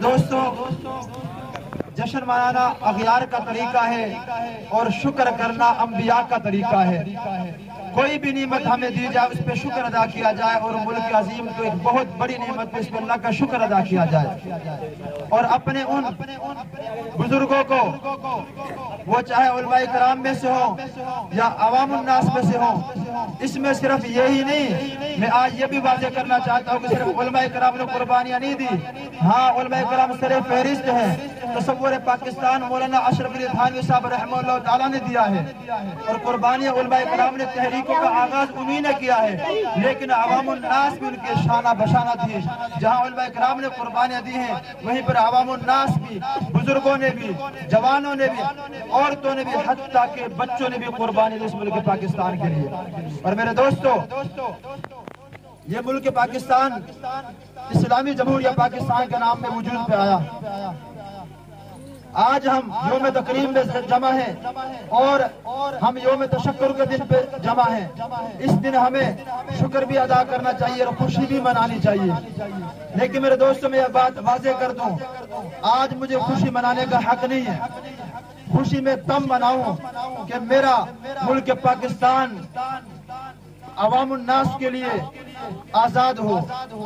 دوستو، جشن منانا اغیار کا طریقہ ہے اور شکر کرنا انبیاء کا طریقہ ہے۔ کوئی بھی نعمت ہمیں دی جائے اس پہ شکر ادا کیا جائے، اور ملک عظیم کو ایک بہت بڑی نعمت پہ اس پہ اللہ کا شکر ادا کیا جائے، اور اپنے ان بزرگوں کو، وہ چاہے علماء کرام میں سے ہوں یا عوام الناس میں سے ہوں، اس میں صرف یہی نہیں، میں آج یہ بھی واضح کرنا چاہتا ہوں کہ صرف علماء کرام نے قربانیاں نہیں دی۔ ہاں، علماء کرام سر فہرست ہیں۔ تصور پاکستان مولانا اشرف علی تھانوی صاحب رحمہ اللہ تعالیٰ نے دیا ہے، اور قربانیاں علماء کرام نے تحریکوں کا آغاز انہی نے کیا ہے، لیکن عوام الناس بھی ان کے شانہ بشانہ تھی۔ جہاں علماء کرام نے قربانیاں دی ہیں، وہیں پر عوام الناس بھی، بزرگوں نے بھی، جوانوں نے بھی، عورتوں نے بھی، حتیٰ کہ بچوں نے بھی قربانی دی اس ملک پاکستان کے لیے۔ اور میرے دوستو، یہ ملک پاکستان اسلامی جمہوریہ پاکستان کے نام میں وجود پہ آیا۔ آج ہم یوم تکریم میں جمع ہیں، اور ہم یوم تشکر کے دن پہ جمع ہیں۔ اس دن ہمیں شکر بھی ادا کرنا چاہیے اور خوشی بھی منانی چاہیے، لیکن میرے دوستوں میں یہ بات واضح کر دوں، آج مجھے خوشی منانے کا حق نہیں ہے۔ خوشی میں تب مناؤں کہ میرا ملک پاکستان عوام الناس کے لیے آزاد ہو۔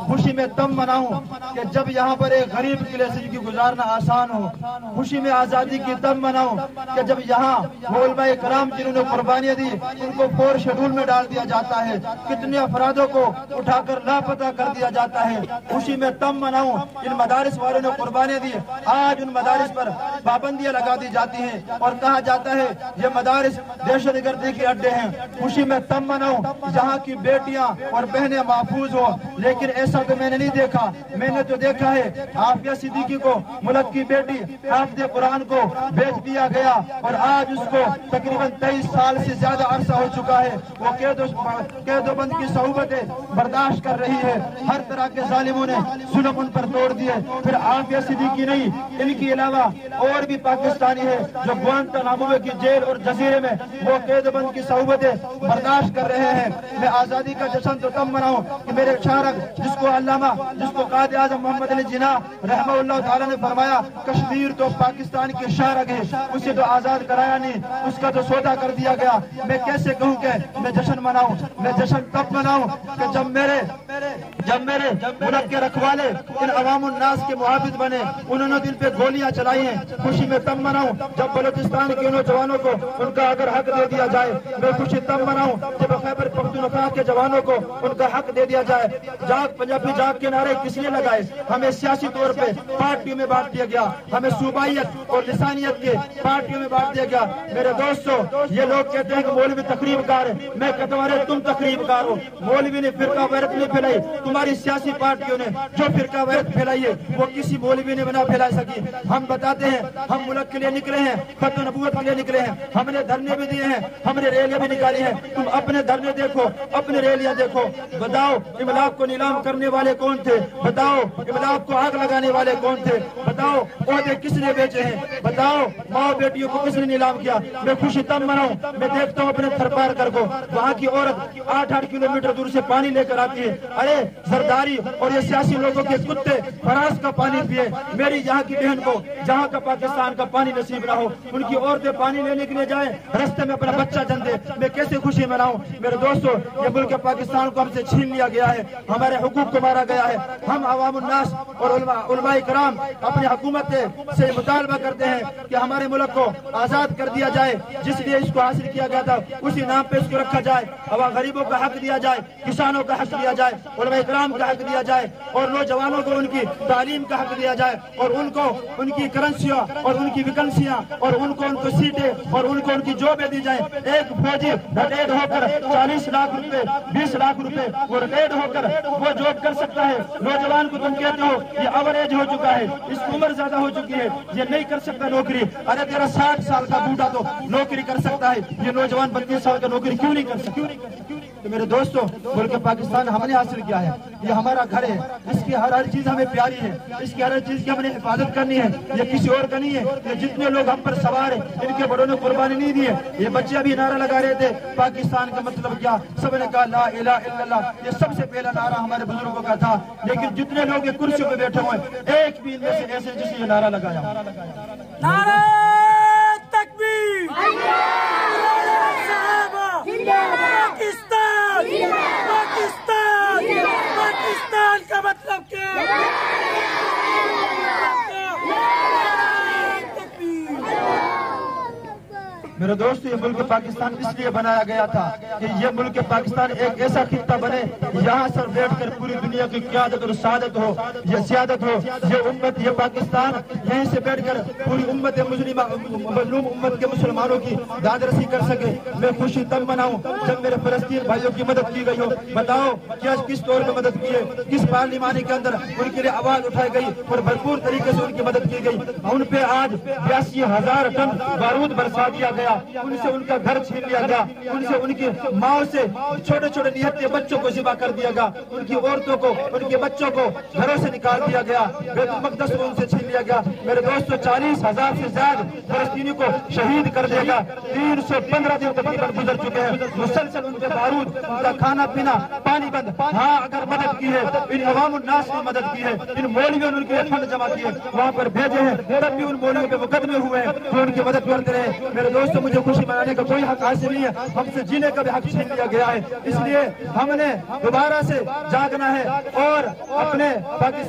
خوشی میں تب مناؤں کہ جب یہاں پر ایک غریب کے لیے زندگی گزارنا آسان ہو۔ خوشی میں آزادی کی تب مناؤں کہ جب یہاں وہ علماء کرام جنہوں نے قربانیاں دی ان کو 4 شیڈول میں ڈال دیا جاتا ہے، کتنے افرادوں کو اٹھا کر لاپتہ کر دیا جاتا ہے۔ خوشی میں تب مناؤں ان مدارس والوں نے قربانیاں دی، آج ان مدارس پر پابندیاں لگا دی جاتی ہیں اور کہا جاتا ہے یہ مدارس دہشت گردی کے اڈے ہیں۔ خوشی میں تب مناؤں جہاں کی بیٹیاں اور بہنیں محفوظ ہو، لیکن ایسا تو میں نے نہیں دیکھا۔ میں نے تو دیکھا ہے عافیہ صدیقی کو، ملک کی بیٹی، حافظ قرآن کو بیچ دیا گیا، اور آج اس کو تقریباً 23 سال سے زیادہ عرصہ ہو چکا ہے۔ وہ قید و بند کی صعوبتیں برداشت کر رہی ہے۔ ہر طرح کے ظالموں نے ظلم ان پر توڑ دیے۔ پھر عافیہ صدیقی نہیں، ان کے علاوہ اور بھی پاکستانی ہے جو گوانتانامو کی جیل اور جزیرے میں وہ قید و بند کی صعوبتیں برداشت کر رہے ہیں۔ میں آزادی کا جشن تو تب مناؤں کہ میرے شارک جس کو علامہ، جس کو قائد اعظم محمد علی جناح رحمہ اللہ تعالیٰ نے فرمایا کشمیر تو پاکستان کے شارک ہے، اسے تو آزاد کرایا نہیں، اس کا تو سودا کر دیا گیا۔ میں کیسے کہوں کہ میں جشن مناؤں؟ میں جشن تب مناؤں کہ جب میرے ملک کے رکھوالے ان عوام الناس کے محافظ بنے، انہوں نے دل پہ گولیاں چلائی ہیں۔ خوشی میں تب مناؤں جب بلوچستان کے نوجوانوں کو ان کا اگر حق دے دیا جائے۔ میں خوشی تب مناؤں جب خیبر پختونخوا کے جوانوں کو ان کا حق دے دیا جائے۔ جاگ پنجابی جاگ کے نعرے کس نے لگائے؟ ہمیں سیاسی طور پہ پارٹیوں میں بانٹ دیا گیا، ہمیں صوبائیت اور لسانیت کے پارٹیوں میں بانٹ دیا گیا۔ میرے دوستو، یہ لوگ کہتے ہیں کہ مولوی تقریب کار ہے، میں کہتا ہوں ارے تم تقریب کار ہو۔ مولوی نے فرقہ ویرت نہیں پھیلائی، تمہاری سیاسی پارٹیوں نے جو فرقہ ویرت پھیلائی ہے وہ کسی مولوی نے بنا پھیلا سکی۔ ہم بتاتے ہیں ہم ملک کے لیے نکلے ہیں، ختم نبوت کے لیے نکلے ہیں، ہم نے دھرنے بھی دیے ہیں، ہم نے ریلیاں بھی نکالی ہیں۔ تم اپنے دھرنے دیکھو، اپنے ریلیاں دیکھو، بتاؤ املاک کو نیلام کرنے والے کون تھے؟ بتاؤ املاک کو آگ لگانے والے کون تھے؟ بتاؤ عہدے کس نے بیچے ہیں؟ بتاؤ ماں بیٹیوں کو کس نے نیلام کیا؟ میں خوشی تب مناؤں میں دیکھتا ہوں اپنے تھرپار کر کو، وہاں کی عورت 8-8 کلومیٹر دور سے پانی لے کر آتی ہے۔ ارے زرداری اور یہ سیاسی لوگوں کے کتے فراز کا پانی پیے، میری یہاں کی بہن کو جہاں کا پاکستان کا پانی نصیب نہ ہو، ان کی عورتیں پانی لینے کے لیے جائیں، رستے میں اپنا بچہ جن دے، میں کیسے خوشی مناؤں؟ میرے دوستو، یہ ملک پاکستان کو ہم سے چھین لیا گیا ہے، ہمارے حقوق کو مارا گیا ہے۔ ہم عوام الناس اور علماء کرام اپنی حکومت سے مطالبہ کرتے ہیں کہ ہمارے ملک کو آزاد کر دیا جائے، جس لیے اس کو حاصل کیا گیا تھا اسی نام پہ اس کو رکھا جائے، اور غریبوں کا حق دیا جائے، کسانوں کا حق دیا جائے، علماء کرام کا حق دیا جائے، اور نوجوانوں کو ان کی تعلیم کا حق دیا جائے، اور ان کو ان کی کرنسیاں اور ان کی ویکنسیاں اور ان کو سیٹیں اور ان کو ان کی جابیں دی جائیں۔ ایک فوجی ریٹائرڈ ہو کر 40 لاکھ روپے 20 لاکھ روپے وہ ریٹائرڈ ہو کر وہ جاب کر سکتا ہے۔ نوجوان کو تم کہتے ہو یہ اوریج ہو چکا ہے، اس کی عمر زیادہ ہو چکی ہے، یہ نہیں کر سکتا نوکری۔ ارے تیرا 60 سال کا بوڑھا تو نوکری کر سکتا ہے، یہ نوجوان 32 سال کا نوکری کیوں نہیں کر سکتا؟ تو میرے دوستوں ملک پاکستان ہم نے حاصل کیا ہے، یہ ہمارا گھر ہے، اس کی ہر چیز ہمیں پیاری ہے، اس کی ہر چیز کی ہم نے حفاظت کرنی ہے، یہ کسی اور کا نہیں ہے۔ یہ جتنے لوگ ہم پر سوار ہیں ان کے بڑوں نے قربانی نہیں دی ہے۔ یہ بچے ابھی نعرہ لگا رہے تھے پاکستان کا مطلب کیا، سب نے کہا لا الہ الا اللہ، یہ سب سے پہلا نعرہ ہمارے بزرگوں کا تھا، لیکن جتنے لوگ یہ کرسیوں پہ بیٹھے ہوئے ایک بھی ان میں سے ایسے جس نے یہ نعرہ لگایا۔ نعرہ تکبیر، پاکستان پاکستان پاکستان کا مطلب کیا؟ میرے دوست یہ ملک پاکستان اس لیے بنایا گیا تھا کہ یہ ملک پاکستان ایک ایسا خطہ بنے یہاں سے بیٹھ کر پوری دنیا کی قیادت اور سعادت ہو، یہ سیادت ہو، یہ امت، یہ پاکستان یہیں سے بیٹھ کر پوری امت مظلوم امت کے مسلمانوں کی داد رسی کر سکے۔ میں خوشی تب مناؤں جب میرے فلسطین بھائیوں کی مدد کی گئی ہو۔ بتاؤ کیا کس طور پہ مدد کی ہے، کس پارلیمانی کے اندر ان کے لیے آواز اٹھائی گئی اور بھرپور طریقے سے ان کی مدد کی گئی۔ ان پہ آج 82,000 ٹن بارود برسا دیا گیا، ان سے ان کا گھر چھین لیا گیا، ان سے ان کی ماں سے چھوٹے چھوٹے نہتے بچوں کو ذبح کر دیا گیا، ان کی عورتوں کو، ان کے بچوں کو گھروں سے نکال دیا گیا، بیت المقدس کو ان سے چھین لیا گیا۔ میرے دوستو 40,000 سے زیادہ فلسطینی کو شہید کر دیا گیا۔ 315 دن تقریباً گزر چکے ہیں، مسلسل ان پہ بارود، ان کا کھانا پینا پانی بند۔ ہاں اگر مدد کی ہے ان عوام الناس نے مدد کی ہے، ان مولویوں نے ان کے فنڈ جمع کیے وہاں پر بھیجے ہیں، تب بھی ان مولویوں پہ مقدمے ہوئے ہیں جو ان کی مدد کرتے رہے۔ میرے دوستو مجھے خوشی منانے کا کوئی حق حاصل نہیں ہے، ہم سے جینے کا بھی حق چھین لیا گیا ہے، اس لیے ہم نے دوبارہ سے جاگنا ہے اور اپنے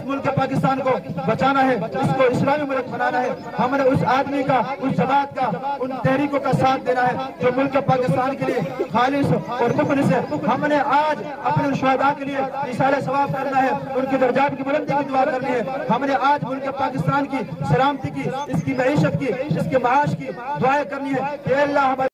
ملک پاکستان کو بچانا ہے، اس کو اسلامی ملک بنانا ہے۔ ہم نے اس آدمی کا، اس جماعت کا، ان تحریکوں کا ساتھ دینا ہے جو ملک پاکستان کے لیے خالص اور مخلص ہے۔ ہم نے آج اپنے شہداء کے لیے ایصال ثواب کرنا ہے، ان کی درجات کی بلندی کی دعا کرنی ہے۔ ہم نے آج ملک پاکستان کی سلامتی کی، اس کی معیشت کی، اس کے معاش کی دعائیں کرنی ہے کہ اللہ ہمارے